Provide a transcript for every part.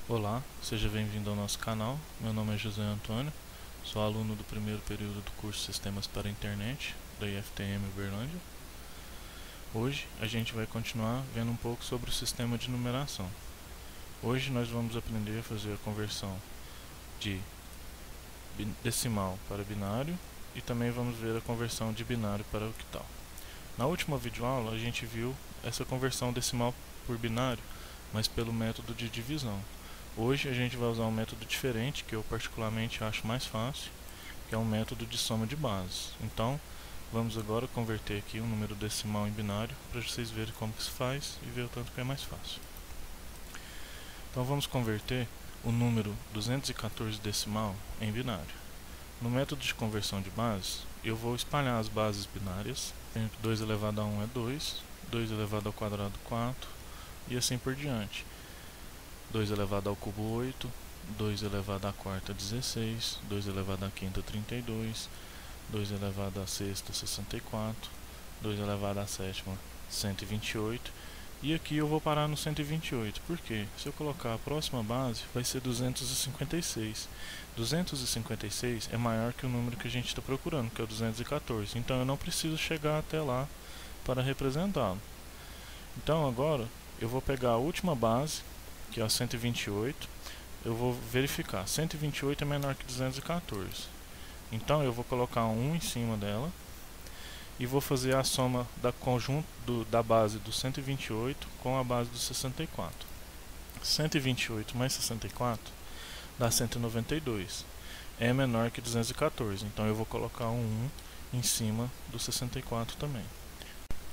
Olá, seja bem-vindo ao nosso canal. Meu nome é José Antônio, sou aluno do primeiro período do curso Sistemas para a Internet da IFTM Uberlândia. Hoje a gente vai continuar vendo um pouco sobre o sistema de numeração. Hoje nós vamos aprender a fazer a conversão de decimal para binário e também vamos ver a conversão de binário para octal. Na última videoaula a gente viu essa conversão decimal por binário, mas pelo método de divisão. Hoje a gente vai usar um método diferente, que eu particularmente acho mais fácil, que é um método de soma de bases. Então, vamos agora converter aqui um número decimal em binário, para vocês verem como que se faz e ver o tanto que é mais fácil. Então vamos converter o número 214 decimal em binário. No método de conversão de bases, eu vou espalhar as bases binárias. 2 elevado a 1 é 2, 2 elevado ao quadrado 4, e assim por diante. 2 elevado ao cubo 8, 2 elevado à quarta 16, 2 elevado à quinta 32, 2 elevado à sexta 64, 2 elevado à sétima 128, e aqui eu vou parar no 128, porque se eu colocar a próxima base vai ser 256. 256 é maior que o número que a gente está procurando, que é o 214, então eu não preciso chegar até lá para representá-lo. Então agora eu vou pegar a última base, que é a 128, eu vou verificar, 128 é menor que 214, então eu vou colocar um 1 em cima dela, e vou fazer a soma da conjunto da base do 128 com a base do 64. 128 mais 64 dá 192, é menor que 214, então eu vou colocar um 1 em cima do 64 também.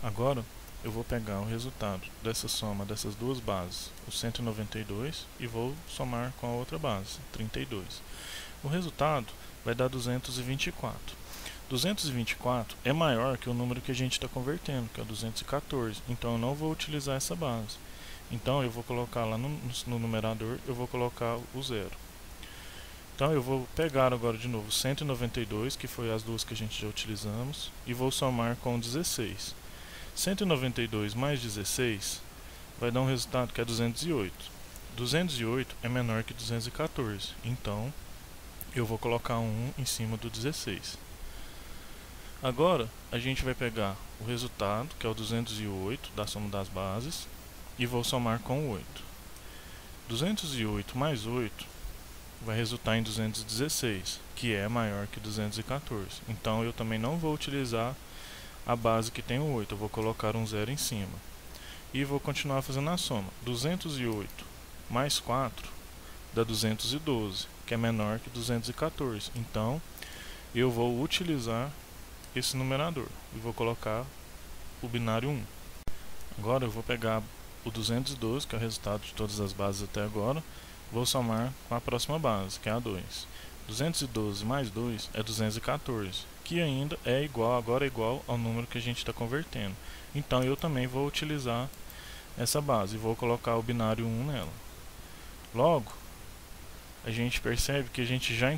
Agora eu vou pegar o resultado dessa soma dessas duas bases, o 192, e vou somar com a outra base, 32. O resultado vai dar 224. 224 é maior que o número que a gente está convertendo, que é 214, então eu não vou utilizar essa base. Então eu vou colocar lá no numerador, eu vou colocar o zero. Então eu vou pegar agora de novo 192, que foi as duas que a gente já utilizamos, e vou somar com 16. 192 mais 16 vai dar um resultado que é 208. 208 é menor que 214, então eu vou colocar um 1 em cima do 16. Agora a gente vai pegar o resultado, que é o 208 da soma das bases, e vou somar com o 8. 208 mais 8 vai resultar em 216, que é maior que 214. Então eu também não vou utilizar a base que tem o 8, eu vou colocar um zero em cima. E vou continuar fazendo a soma. 208 mais 4 dá 212, que é menor que 214. Então eu vou utilizar esse numerador e vou colocar o binário 1. Agora eu vou pegar o 212, que é o resultado de todas as bases até agora, vou somar com a próxima base, que é a 2. 212 mais 2 é 214, que ainda é igual, agora é igual ao número que a gente está convertendo. Então eu também vou utilizar essa base e vou colocar o binário 1 nela. Logo, a gente percebe que a gente já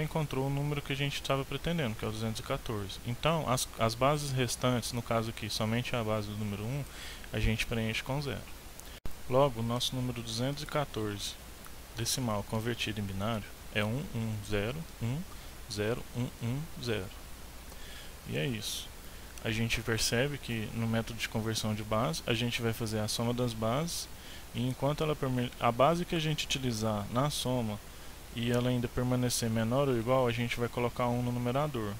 encontrou o número que a gente estava pretendendo, que é o 214. Então, as bases restantes, no caso aqui, somente a base do número 1, a gente preenche com zero. Logo, o nosso número 214 decimal convertido em binário é 110101110. E é isso. A gente percebe que no método de conversão de base, a gente vai fazer a soma das bases, e enquanto a base que a gente utilizar na soma e ela ainda permanecer menor ou igual, a gente vai colocar 1 no numerador.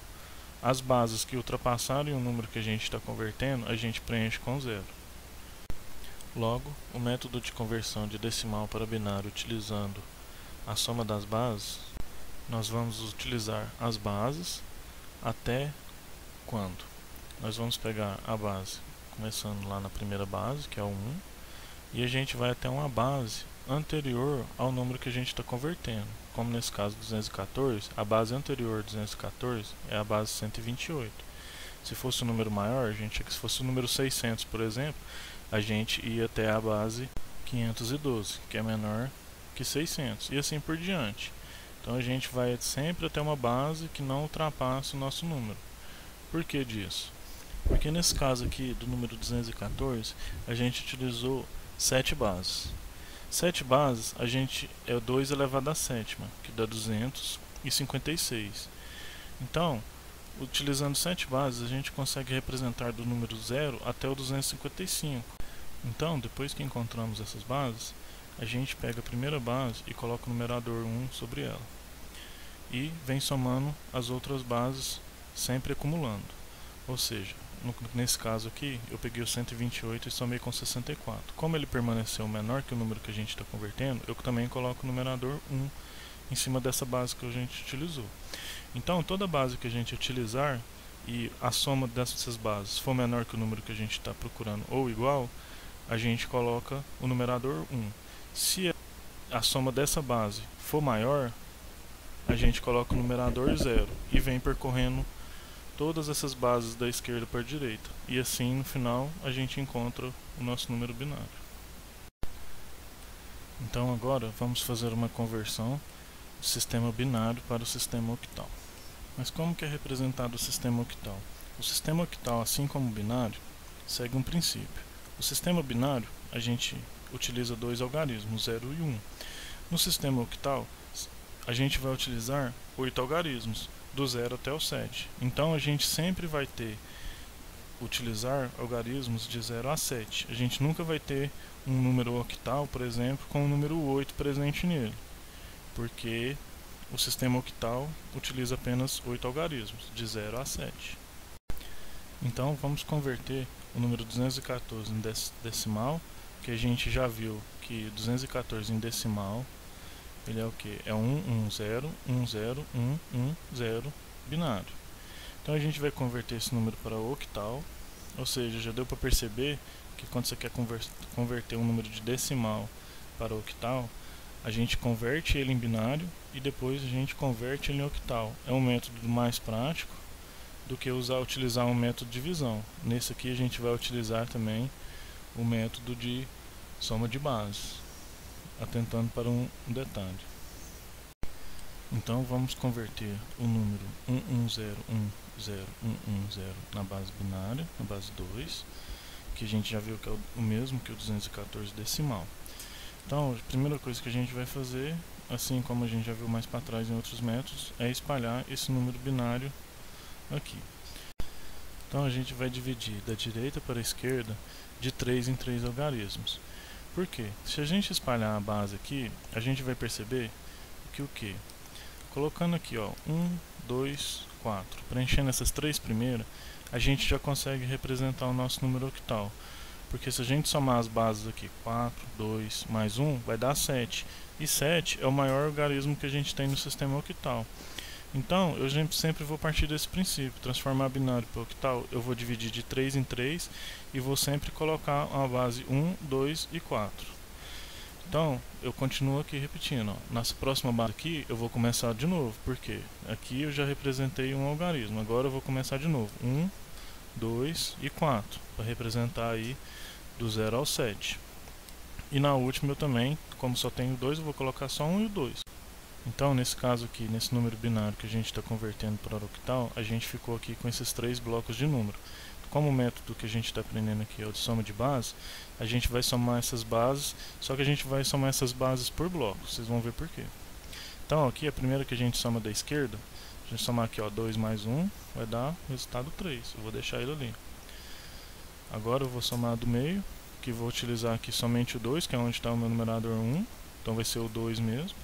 As bases que ultrapassarem o número que a gente está convertendo, a gente preenche com zero. Logo, o método de conversão de decimal para binário utilizando a soma das bases, nós vamos utilizar as bases até quando? Nós vamos pegar a base, começando lá na primeira base, que é o 1, e a gente vai até uma base anterior ao número que a gente está convertendo. Como nesse caso 214, a base anterior a 214 é a base 128. Se fosse um número maior, se fosse o número 600, por exemplo, a gente ia até a base 512, que é menor que 600, e assim por diante. Então a gente vai sempre até uma base que não ultrapasse o nosso número. Por que disso? Porque nesse caso aqui do número 214, a gente utilizou 7 bases. 7 bases, a gente é 2 elevado à sétima, que dá 256. Então, utilizando 7 bases, a gente consegue representar do número 0 até o 255. Então, depois que encontramos essas bases, a gente pega a primeira base e coloca o numerador 1 sobre ela. E vem somando as outras bases, sempre acumulando. Ou seja, nesse caso aqui, eu peguei o 128 e somei com 64. Como ele permaneceu menor que o número que a gente está convertendo, eu também coloco o numerador 1 em cima dessa base que a gente utilizou. Então, toda base que a gente utilizar e a soma dessas bases for menor que o número que a gente está procurando ou igual, a gente coloca o numerador 1. Se a soma dessa base for maior, a gente coloca o numerador 0 e vem percorrendo todas essas bases da esquerda para a direita. E assim, no final, a gente encontra o nosso número binário. Então agora vamos fazer uma conversão do sistema binário para o sistema octal. Mas como que é representado o sistema octal? O sistema octal, assim como o binário, segue um princípio. O sistema binário, a gente utiliza dois algarismos, 0 e 1. No sistema octal, a gente vai utilizar 8 algarismos, do 0 até o 7. Então a gente sempre vai utilizar algarismos de 0 a 7. A gente nunca vai ter um número octal, por exemplo, com o número 8 presente nele, porque o sistema octal utiliza apenas 8 algarismos, de 0 a 7. Então vamos converter o número 214 em decimal, que a gente já viu que 214 em decimal ele é o que? É 1, 1, 0, 1, 0, 1, 1, 0 binário. Então a gente vai converter esse número para octal, ou seja, já deu para perceber que quando você quer converter um número de decimal para octal, a gente converte ele em binário e depois a gente converte ele em octal. É um método mais prático do que utilizar um método de divisão. Nesse aqui a gente vai utilizar também o método de soma de bases, atentando para um detalhe. Então vamos converter o número 11010110 na base binária, na base 2, que a gente já viu que é o mesmo que o 214 decimal. Então a primeira coisa que a gente vai fazer, assim como a gente já viu mais para trás em outros métodos, é espalhar esse número binário aqui. Então a gente vai dividir da direita para a esquerda de 3 em 3 algarismos. Por quê? Se a gente espalhar a base aqui, a gente vai perceber que o quê? Colocando aqui, ó, 1, 2, 4, preenchendo essas três primeiras, a gente já consegue representar o nosso número octal. Porque se a gente somar as bases aqui, 4, 2, mais 1, vai dar 7. E 7 é o maior algarismo que a gente tem no sistema octal. Então, eu sempre vou partir desse princípio. Transformar binário para octal, eu vou dividir de 3 em 3 e vou sempre colocar a base 1, 2 e 4. Então, eu continuo aqui repetindo. Ó. Nessa próxima base aqui, eu vou começar de novo. Por quê? Aqui eu já representei um algarismo. Agora eu vou começar de novo. 1, 2 e 4. Para representar aí do 0 ao 7. E na última eu também, como só tenho 2, eu vou colocar só 1 e o 2. Então, nesse caso aqui, nesse número binário que a gente está convertendo para octal, a gente ficou aqui com esses 3 blocos de número. Como o método que a gente está aprendendo aqui é o de soma de base, a gente vai somar essas bases, só que a gente vai somar essas bases por bloco, vocês vão ver por quê. Então, aqui a primeira que a gente soma da esquerda, a gente somar aqui, ó, 2 mais 1, vai dar resultado 3, eu vou deixar ele ali. Agora eu vou somar do meio, que vou utilizar aqui somente o 2, que é onde está o meu numerador 1, então vai ser o 2 mesmo.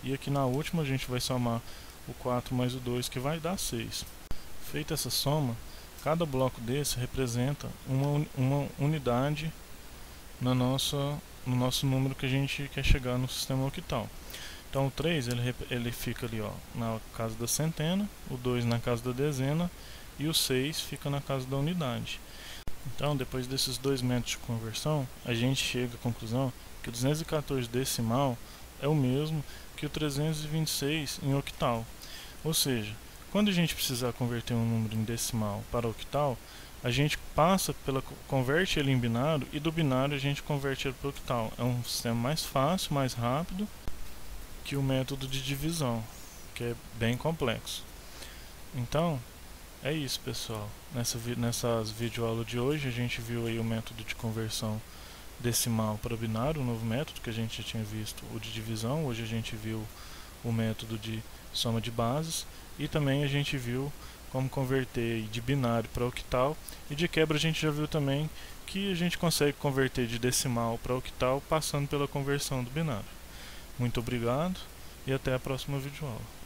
E aqui na última a gente vai somar o 4 mais o 2, que vai dar 6. Feita essa soma, cada bloco desse representa uma unidade no nosso número que a gente quer chegar no sistema octal. Então o 3 ele fica ali, ó, na casa da centena, o 2 na casa da dezena e o 6 fica na casa da unidade. Então, depois desses dois métodos de conversão, a gente chega à conclusão que o 214 decimal é o mesmo que o 326 em octal. Ou seja, quando a gente precisar converter um número em decimal para octal, a gente converte ele em binário e do binário a gente converte ele para octal. É um sistema mais fácil, mais rápido que o método de divisão, que é bem complexo. Então, é isso, pessoal. Nessas videoaulas de hoje a gente viu aí o método de conversão decimal para binário, um novo método que a gente já tinha visto, o de divisão. Hoje a gente viu o método de soma de bases e também a gente viu como converter de binário para octal, e de quebra a gente já viu também que a gente consegue converter de decimal para octal passando pela conversão do binário. Muito obrigado e até a próxima videoaula.